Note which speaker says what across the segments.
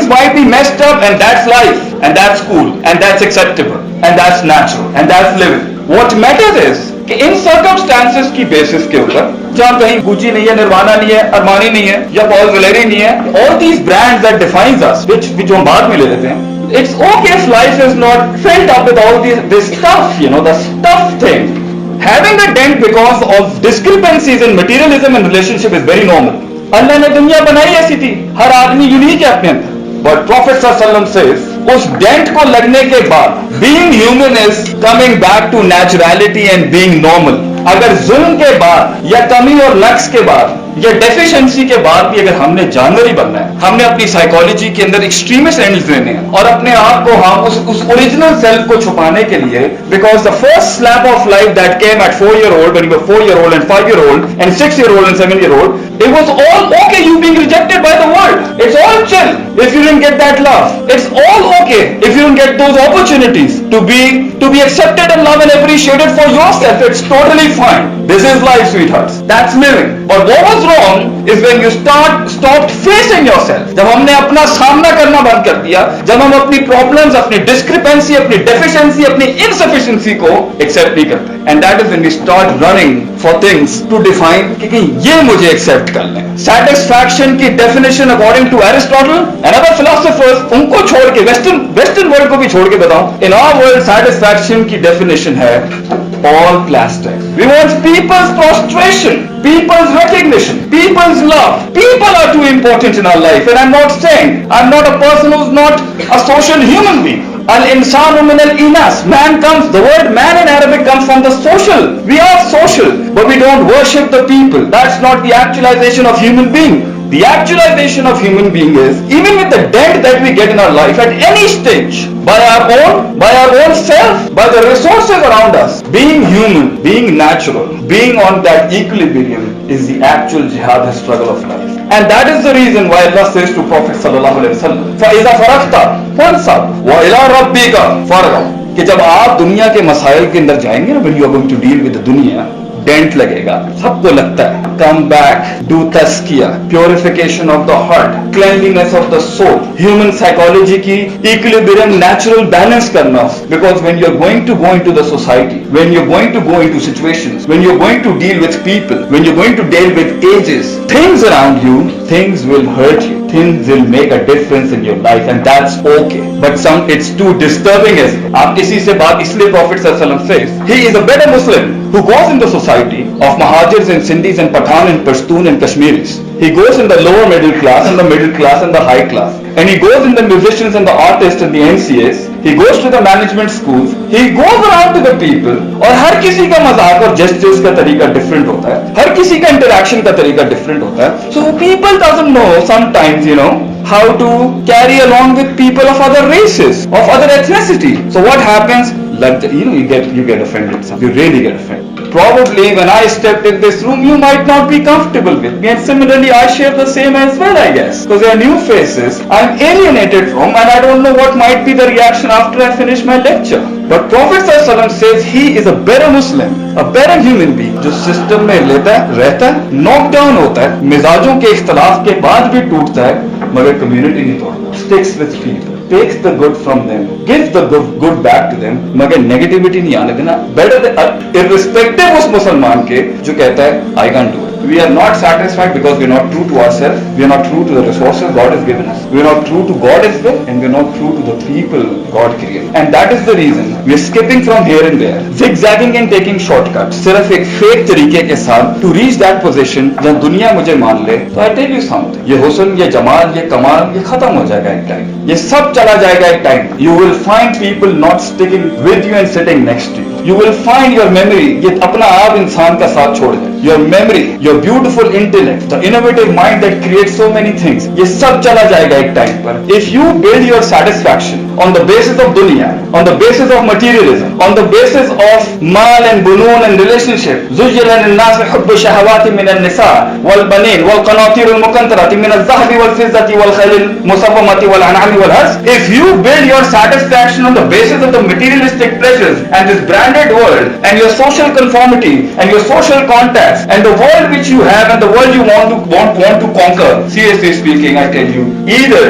Speaker 1: things might be messed up, and that's life, and that's cool, and that's acceptable, and that's natural, and that's living. What matters is कि इन circumstances की basis के ऊपर, जहाँ कहीं Gucci नहीं है, निर्वाणा नहीं है, अरमानी नहीं है, या पॉल वेलेरी नहीं है, all these brands that defines us, which हम बाद में ले लेते हैं. It's okay if life is not filled up with all this stuff, the stuff thing. Having a dent because of discrepancies in materialism and relationship is very normal. अल्लाह ने दुनिया बनाई ऐसी थी, हर आदमी यूनिक है अपने अंदर. But Prophet ﷺ says, उस डेंट को लगने के बाद being human is coming back to naturality and being normal. अगर जुल्म के बाद या कमी और नक्स के बाद या डेफिशिएंसी के बाद भी अगर हमने जानवर ही बनना है, हमने अपनी साइकोलॉजी के अंदर एक्सट्रीमिस्ट एंगल्स लेने हैं और अपने आप को हम उस ओरिजिनल सेल्फ को छुपाने के लिए, because the first slap of life that came at 4 year old, when you were 4 year old and 5 year old and 6 year old and 7 year old, it was all okay you being rejected by the world. It's all chill if you didn't get that love. It's all okay if you don't get those opportunities to be accepted and loved and appreciated for yourself. It's totally fine. This is life, sweethearts. That's living. But what was wrong is when you stopped facing yourself. जब हमने अपना सामना करना बंद कर दिया, जब हम अपनी problems, अपनी discrepancy, अपनी deficiency, अपनी insufficiency को accept नहीं करते. And that is when we start running for things to define कि ये मुझे accept करना है. Satisfaction की definition according to Aristotle and other philosophers, उनको छोड़ के western world को भी छोड़ के बताऊं, in our world satisfaction की definition है all plastic. We want people's prostration, people's recognition, people's love. People are too important in our life, and I'm not a person who's not a social human being. Al-insanu min al-inas. Man comes, the word man in Arabic comes from the social. We are social, but we don't worship the people. That's not the actualization of human being. The actualization of human being is, even with the dent that we get in our life at any stage, by our own self, by the resources around us, being human, being natural, being on that equilibrium is the actual jihad and struggle of life. And that is the reason why Allah says to Prophet sallallahu alaihi wasallam, فَإِذَا فَرَغْتَ فَانْصَبْ وَإِلَىٰ رَبِّكَ فَارْغَب. कि जब आप दुनिया के मसाइल के अंदर जाएंगे ना, when you are going to deal with the दुनिया, डेंट लगेगा, सबको लगता है. कम बैक, डू तस्किया, purification of the heart, cleanliness of the soul, human psychology की इक्विलिब्रियम, नेचुरल बैलेंस करना. Because when you are going to go into the society, when you are going to go into situations, when you are going to deal with people, when you are going to deal with ages, things around you, things will hurt you, things will make a difference in your life, and that's okay. But it's too disturbing as well. आप इसी से बात, इसलिए Prophet sallallahu alaihi wasallam says he is a better Muslim who goes in the society of Mahajirs and Sindhis and Pathan and Pashtun and Kashmiris. He goes in the lower middle class and the middle class and the high class, and he goes in the musicians and the artists and the NCAs. He goes to the management schools. He goes around to the people. और हर किसी का मजाक और gestures का तरीका different होता है. हर किसी का interaction का तरीका different होता है. So people doesn't know sometimes, how to carry along with people of other races, of other ethnicity. So what happens? Like you get offended. You really get offended. Probably when I stepped in this room, you might not be comfortable with me, and similarly I share the same as well, I guess, because they are new faces I'm alienated from, and I don't know what might be the reaction after I finish my lecture. But Prophet ﷺ says he is a better Muslim, a better human being, जो system में लेता है, रहता है, knock down होता है, मिजाजों के इख्तलाफ के बाद भी टूटता है, मगर कम्युनिटी नहीं तोड़ता, sticks with people, takes the good from them, gives the good back to them, मगर नेगेटिविटी नहीं आने देना. बेटर irrespective उस मुसलमान के जो कहता है I can't do it. We are not satisfied because we are not true to ourselves, we are not true to the resources God has given us, we are not true to God as well, and we are not true to the people God created. And that is the reason we are skipping from here and there, zigzagging and taking shortcuts, सिर्फ एक fake तरीके के साथ to reach that position जहाँ दुनिया मुझे मान ले. तो I tell you something, ये हुस्न, ये जमाल, ये कमाल, ये खत्म हो जाएगा एक टाइम, ये सब चला जाएगा एक time. You will find people not sticking with you and sitting next to you. You will find your memory, ये अपना आप इंसान का साथ छोड़ दे. Your memory, your beautiful intellect, the innovative mind that creates so many things, ये सब चला जाएगा एक टाइम पर. If you build your satisfaction on the basis of dunya, on the basis of materialism, on the basis of mal and bunun and relationship, زُجِّلَ لِلنَّاسِ حُبُّ الشَّهَوَاتِ مِنَ النِّسَاءِ وَالْبَنِينَ وَالْقَنَاطِيرِ الْمُقَنطَرَةِ مِنَ الذَّهَبِ وَالْفِضَّةِ وَالْخَيْلِ الْمُسَوَّمَةِ وَالْأَنْعَامِ وَالْحَرْثِ. If you build your satisfaction on the basis of the materialistic pleasures and this brand standard world and your social conformity and your social contacts and the world which you have and the world you want to conquer, seriously speaking, I tell you, either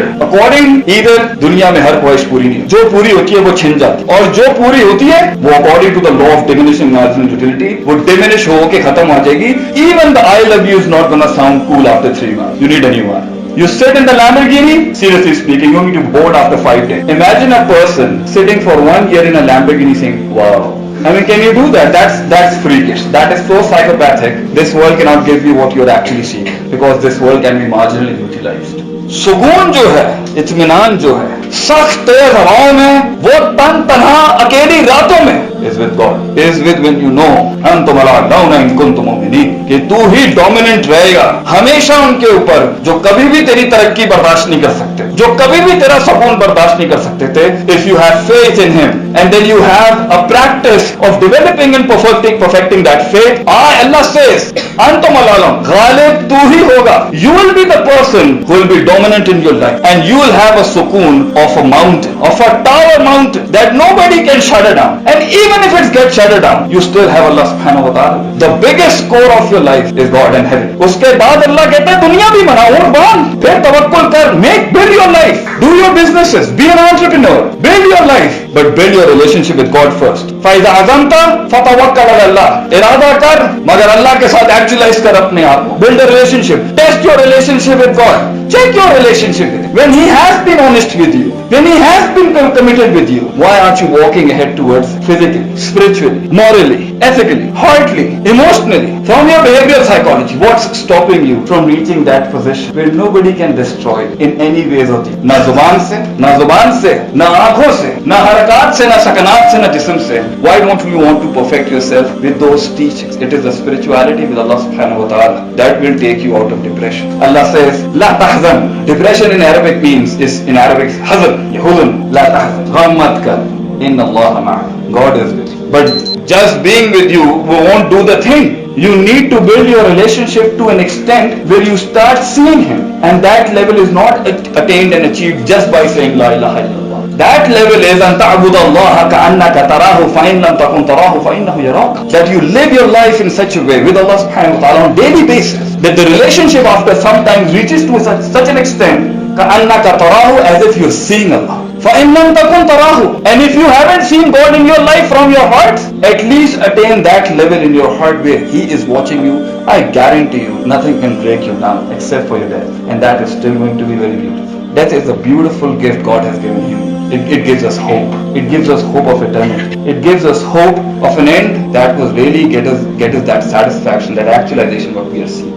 Speaker 1: दुनिया में हर ख्वाहिश पूरी नहीं, जो पूरी होती है वो छिन जाती है, और जो पूरी होती है वो according to the law of diminishing marginal utility वो डिमिनिश होकर खत्म हो जाएगी. Even the I love you is not gonna sound cool after 3 months. You need a new one. You sit in the Lamborghini, seriously speaking, you're going to be bored after 5 days. Imagine a person sitting for 1 year in a Lamborghini saying, wow. I mean, can you do that? That's freakish. That is so psychopathic. This world cannot give you what you're actually seeking, because this world can be marginally utilized. सुकून जो है, इत्मीनान जो है, सख्त तेज हवाओं में, वो तन तन्हा अकेली रातों में, is with God, is with when you know अंतुम अला लौना इन कुंतुम मुमिनीन, कि तू ही डोमिनेंट रहेगा हमेशा उनके ऊपर जो कभी भी तेरी तरक्की बर्दाश्त नहीं कर सकते, जो कभी भी तेरा सुकून बर्दाश्त नहीं कर सकते थे. If you have faith in him and then you have a practice of developing and perfecting that faith, Allah says अंतुम अला लौन, गालिब तू ही होगा. You will be the person who will be dominant in your life, and you will have a sukoon of a mountain, of a tower mountain that nobody can shut it down. And even if it gets shut down, you still have Allah subhanahu wa ta'ala. The biggest core of your life is God and heaven. उसके बाद अल्लाह कहता है दुनिया भी बनाओ और बांध, फिर तवक्कुल कर, build your life, do your businesses, be an entrepreneur, build your life, but build your relationship with God first. فإذا عزمت فتوكل على الله, इरादा कर मगर अल्लाह के साथ actualize कर अपने आप को. Build a relationship, test your relationship with God, check your relationship with him. When he has been honest with you, when he has been committed with you, why aren't you walking ahead towards physically, spiritually, morally, ethically, heartily, emotionally, from your behavioral psychology? What's stopping you from reaching that position where nobody can destroy it in any ways or the na zuban se, na aankhon se, na harakat se, na sakanat se, na jism se? Why don't you want to perfect yourself with those teachings? It is the spirituality with Allah subhanahu wa ta'ala that will take you out of depression. Allah says la tahzan. Depression in Arabic is in Arabic hazan, huzn, la tahzan, gham mat kar, inna Allah ma'ak. God is with you, but just being with you won't do the thing. You need to build your relationship to an extent where you start seeing him, and that level is not attained and achieved just by saying la ilaha illallah. That level is an ta'budu Allah ka'annaka tarahu fa in lam takun tarahu fa innahu yaraka. That you live your life in such a way with Allah subhanahu wa ta'ala on daily basis that the relationship after some time reaches to such an extent ka'annaka tarahu, as if you're seeing Allah. فَإِن لَمْ تَكُنْ تَرَاهُ. And if you haven't seen God in your life from your heart, at least attain that level in your heart where He is watching you. I guarantee you, nothing can break you down except for your death. And that is still going to be very beautiful. Death is a beautiful gift God has given you. It gives us hope. It gives us hope of eternity. It gives us hope of an end that will really get us that satisfaction, that actualization what we are seeking.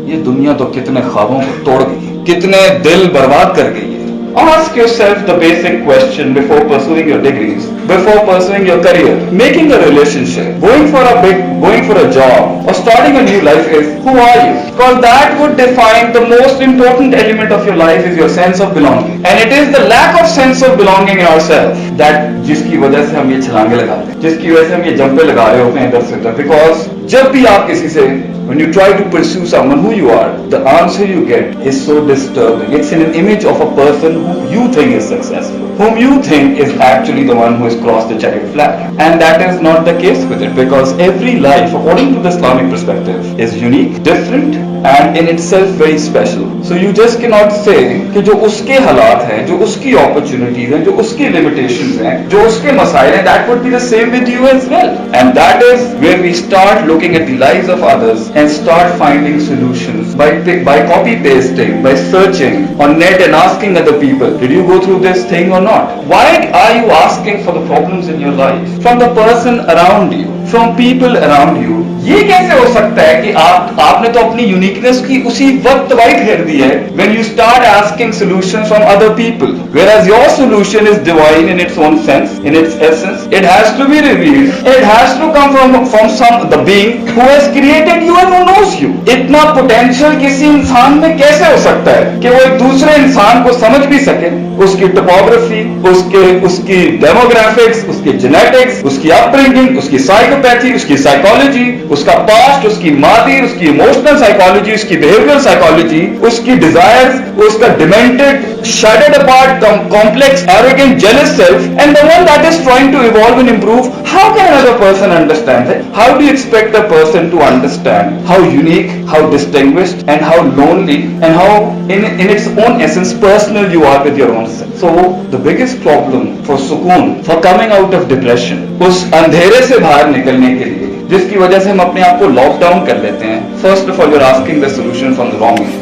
Speaker 1: ये दुनिया तो कितने ख्वाबों को तोड़ गई, कितने दिल बर्बाद कर गई है. Ask yourself the basic question before pursuing your degrees, before pursuing your career, making a relationship, going for a job, or starting a new life is, who are you? Because that would define the most important element of your life is your sense of belonging. And it is the lack of sense of belonging in ourselves that जिसकी वजह से हम ये छलांगे लगाते हैं, जिसकी वजह से हम ये जंपे लगा रहे होते हैं इधर से उधर. Because जब भी आप किसी से when you try to pursue someone who you are, the answer you get is so disturbing. It's in an image of a person who you think is successful, whom you think is actually the one who has crossed the chariot flag. And that is not the case with it, because every life, according to the Islamic perspective, is unique, different, and in itself very special. So you just cannot say कि जो उसके हालात हैं, जो उसकी opportunities हैं, जो उसकी limitations हैं, जो उसके मसाइल हैं, that would be the same with you as well. And that is where we start looking at the lives of others and start finding solutions by copy pasting, by searching on net and asking other people, did you go through this thing or not? Why are you asking for the problems in your life from the person around you, from people around you? ये कैसे हो सकता है कि आपने तो अपनी uniqueness की उसी वक्त तबाही फेर दी है when you start asking solutions from other people, whereas your solution is divine in its own sense, in its essence. It has to be revealed, it has to come from the being who has created you and who knows you. इतना potential किसी इंसान में कैसे हो सकता है कि वो एक दूसरे इंसान को समझ भी सके, उसकी टोपोग्राफी, उसकी डेमोग्राफिक्स, उसकी जेनेटिक्स, उसकी अपब्रिंगिंग, उसकी साइकोपैथी, उसकी साइकोलॉजी, उसका पास्ट, उसकी मादी, उसकी इमोशनल साइकोलॉजी, उसकी बिहेवियरल साइकोलॉजी, उसकी डिजायर्स, उसका demented, shattered apart, complex, arrogant, jealous self, and the one that is trying to evolve and improve. How can as a person understands it, how do you expect a person to understand how unique, how distinguished, and how lonely, and how in its own essence personal you are with your own self? So the biggest problem for sukoon, for coming out of depression, उस अंधेरे से बाहर निकलने के लिए जिसकी वजह से हम अपने आप को लॉक डाउन कर लेते हैं, first of all you are asking the solution from the wrong